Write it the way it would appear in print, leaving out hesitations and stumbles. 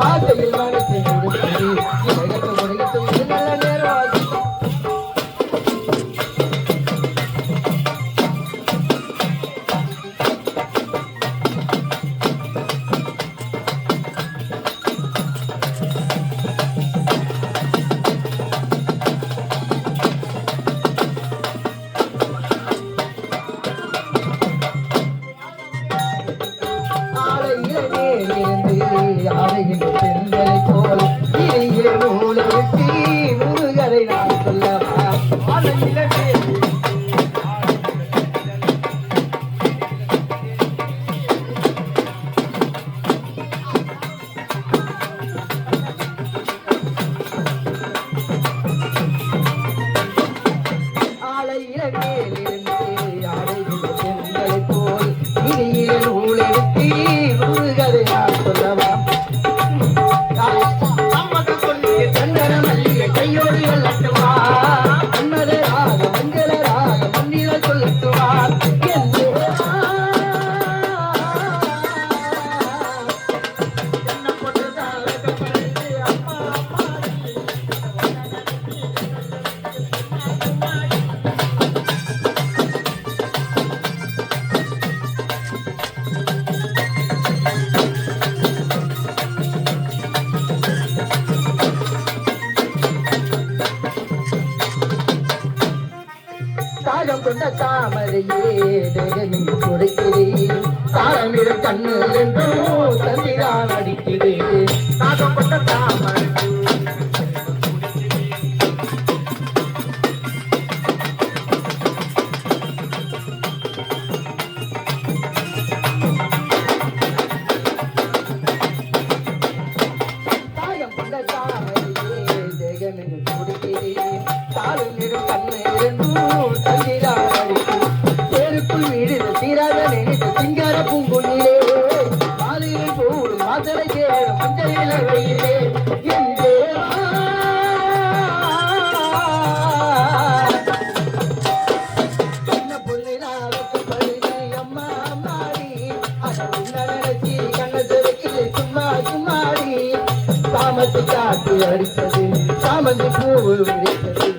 ஆசையில் மனசை கொடுத்தது உலகத்து உலகத்தும் நல்ல நேரம் ஆலையின் பெண்களை போல் இறைய நூலை வெட்டி நூல்களை நான் சொல்லவா ஆலையில மேலிருந்து ஆலையின் பெண்களை போல் இறைய நூலை வெட்டி நூல்களை நான் சொல்லவா கையோடு சொல்லட்டுமா மன்மதராக மஞ்சளராக மன்னில சொல்லட்டுமா தாகம் கொண்ட தாமரையே தேகமின் கொடுக்கிறேன் தாளமிடும் கண்ணு என்றோ தந்திரான் அடிக்கிறேன் தாகம் கொண்ட தாமரை தாகம் கொண்ட தாமரையே தேகமின் கொடுக்கிறேன் தாளமிடும் கண்ணு என்றோ தீராத நினைத்து சிங்கார பூங்குயிலே மாலையில் போடும் மாதரை சேர மஞ்சளில வெயிலே சின்ன பொண்ணினாவுக்கு பழுதி அம்மா அம்மாடி நினைச்சி கண்ண திறக்குது சும்மா சும்மாடி சாமத்து காத்து அடித்தது சாமந்தி பூ விரித்தது